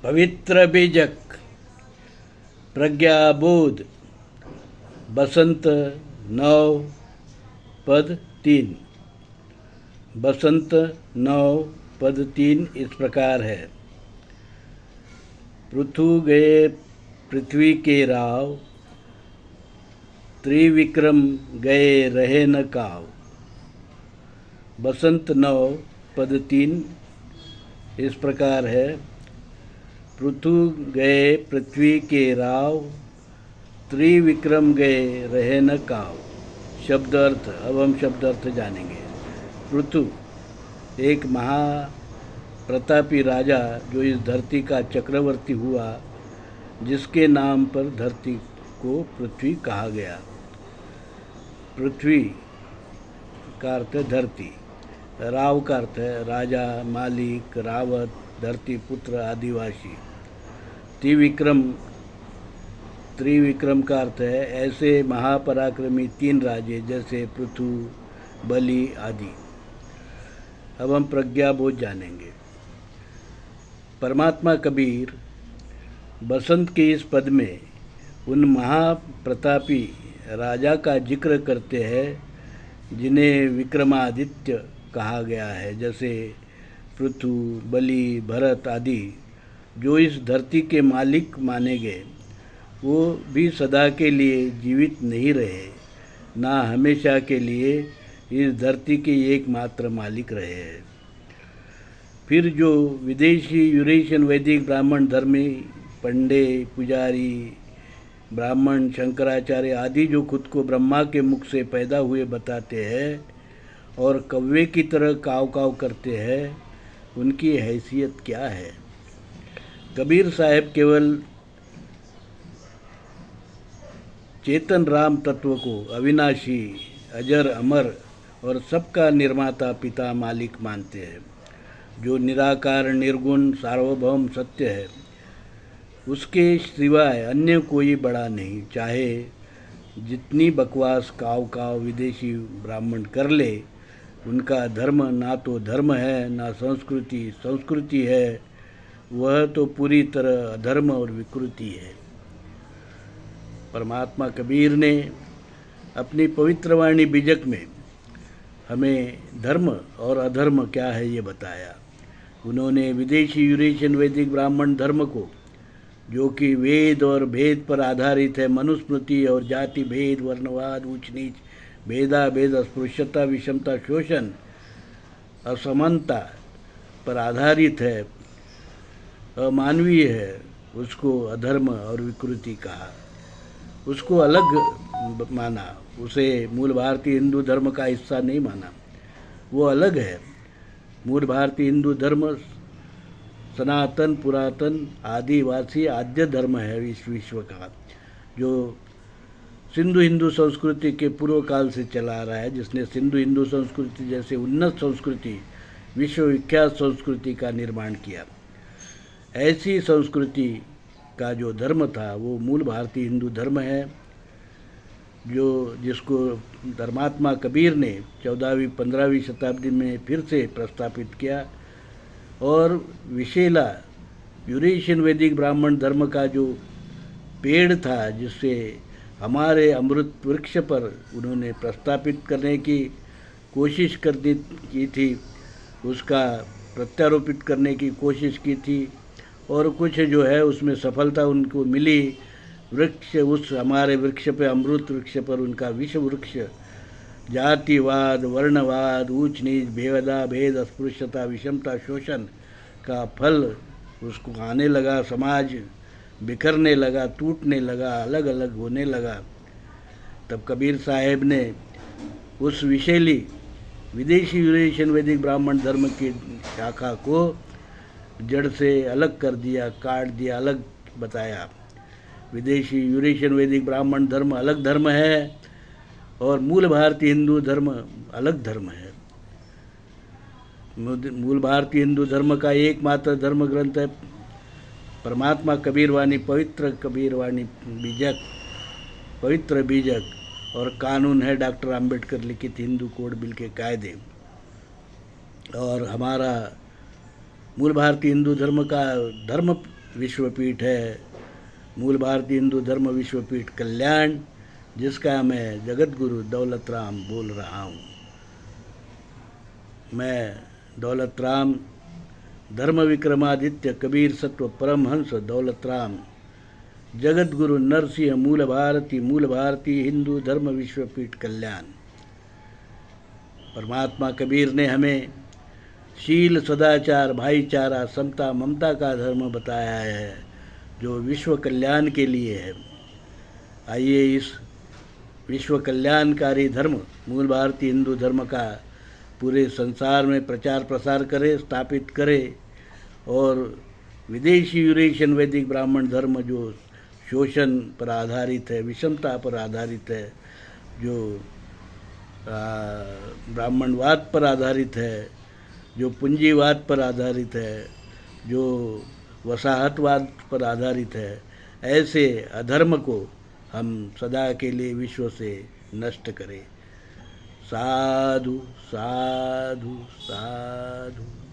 पवित्र बीजक, प्रज्ञाबोध, बसंत 9 पद 3। बसंत 9 पद 3 इस प्रकार है। पृथु गए पृथ्वी के राव, त्रिविक्रम गए रहे न काव। बसंत 9 पद 3 इस प्रकार है। पृथु गए पृथ्वी के राव, त्रिविक्रम गए रहे न काव। शब्द अर्थ, अब हम शब्द अर्थ जानेंगे। पृथु एक महाप्रतापी राजा जो इस धरती का चक्रवर्ती हुआ, जिसके नाम पर धरती को पृथ्वी कहा गया। पृथ्वी का अर्थ है धरती, राव का अर्थ है राजा, मालिक, रावत, धरती पुत्र, आदिवासी। त्रिविक्रम का अर्थ है ऐसे महापराक्रमी 3 राजे जैसे पृथु, बलि आदि। अब हम प्रज्ञाबोध जानेंगे। परमात्मा कबीर बसंत के इस पद में उन महाप्रतापी राजा का जिक्र करते हैं जिन्हें विक्रमादित्य कहा गया है, जैसे पृथु, बलि, भरत आदि, जो इस धरती के मालिक माने गए। वो भी सदा के लिए जीवित नहीं रहे, ना हमेशा के लिए इस धरती के एकमात्र मालिक रहे हैं। फिर जो विदेशी यूरेशियन वैदिक ब्राह्मण धर्मी, पंडे, पुजारी, ब्राह्मण, शंकराचार्य आदि जो खुद को ब्रह्मा के मुख से पैदा हुए बताते हैं और कौवे की तरह काव काव करते हैं, उनकी हैसियत क्या है। कबीर साहब केवल चेतन राम तत्व को अविनाशी, अजर, अमर और सबका निर्माता, पिता, मालिक मानते हैं, जो निराकार, निर्गुण, सार्वभौम सत्य है। उसके सिवाय अन्य कोई बड़ा नहीं। चाहे जितनी बकवास काव काव विदेशी ब्राह्मण कर ले, उनका धर्म ना तो धर्म है, ना संस्कृति है। वह तो पूरी तरह अधर्म और विकृति है। परमात्मा कबीर ने अपनी पवित्र वाणी बीजक में हमें धर्म और अधर्म क्या है ये बताया। उन्होंने विदेशी यूरेशियन वैदिक ब्राह्मण धर्म को, जो कि वेद और भेद पर आधारित है, मनुस्मृति और जाति भेद, वर्णवाद, ऊंच नीच, भेदाभेद, अस्पृश्यता, विषमता, शोषण, असमानता पर आधारित है, अमानवीय है, उसको अधर्म और विकृति कहा। उसको अलग माना, उसे मूल भारतीय हिंदू धर्म का हिस्सा नहीं माना। वो अलग है। मूल भारतीय हिंदू धर्म सनातन, पुरातन, आदिवासी, आद्य धर्म है इस विश्व का, जो सिंधु हिंदू संस्कृति के पूर्व काल से चला आ रहा है, जिसने सिंधु हिंदू संस्कृति जैसे उन्नत संस्कृति, विश्वविख्यात संस्कृति का निर्माण किया। ऐसी संस्कृति का जो धर्म था वो मूल भारतीय हिंदू धर्म है, जिसको धर्मात्मा कबीर ने 14वीं 15वीं शताब्दी में फिर से प्रस्तापित किया। और विशेला यूरेशियन वैदिक ब्राह्मण धर्म का जो पेड़ था, जिससे हमारे अमृत वृक्ष पर उन्होंने प्रस्तापित करने की कोशिश की थी, उसका प्रत्यारोपित करने की कोशिश की थी, और कुछ जो है उसमें सफलता उनको मिली। वृक्ष, उस हमारे वृक्ष पे, अमृत वृक्ष पर उनका विश्व वृक्ष जातिवाद, वर्णवाद, ऊंच नीच, भेद, अस्पृश्यता, विषमता, शोषण का फल उसको आने लगा। समाज बिखरने लगा, टूटने लगा, अलग अलग होने लगा। तब कबीर साहब ने उस विशेली विदेशी यूरेशियन वैदिक ब्राह्मण धर्म की शाखा को जड़ से अलग कर दिया, काट दिया, अलग बताया। विदेशी यूरेशियन वैदिक ब्राह्मण धर्म अलग धर्म है और मूल भारतीय हिंदू धर्म अलग धर्म है। मूल भारतीय हिंदू धर्म का एकमात्र धर्म ग्रंथ है परमात्मा कबीरवाणी, पवित्र कबीरवाणी बीजक, पवित्र बीजक, और कानून है डॉक्टर अंबेडकर लिखित हिंदू कोड बिल के कायदे। और हमारा मूल भारतीय हिंदू धर्म का धर्म विश्वपीठ है, मूल भारतीय हिंदू धर्म विश्वपीठ कल्याण, जिसका मैं जगत गुरु दौलत राम बोल रहा हूँ। मैं दौलत राम धर्म विक्रमादित्य कबीर सत्व परमहंस दौलत राम जगत गुरु नरसिंह मूल भारती हिंदू धर्म विश्वपीठ कल्याण। परमात्मा कबीर ने हमें शील, सदाचार, भाईचारा, समता, ममता का धर्म बताया है, जो विश्व कल्याण के लिए है। आइए इस विश्व कल्याणकारी धर्म मूल भारतीय हिंदू धर्म का पूरे संसार में प्रचार प्रसार करें, स्थापित करें, और विदेशी यूरेशियन वैदिक ब्राह्मण धर्म जो शोषण पर आधारित है, विषमता पर आधारित है, जो ब्राह्मणवाद पर आधारित है, जो पूंजीवाद पर आधारित है, जो वसाहतवाद पर आधारित है, ऐसे अधर्म को हम सदा के लिए विश्व से नष्ट करें। साधु साधु साधु।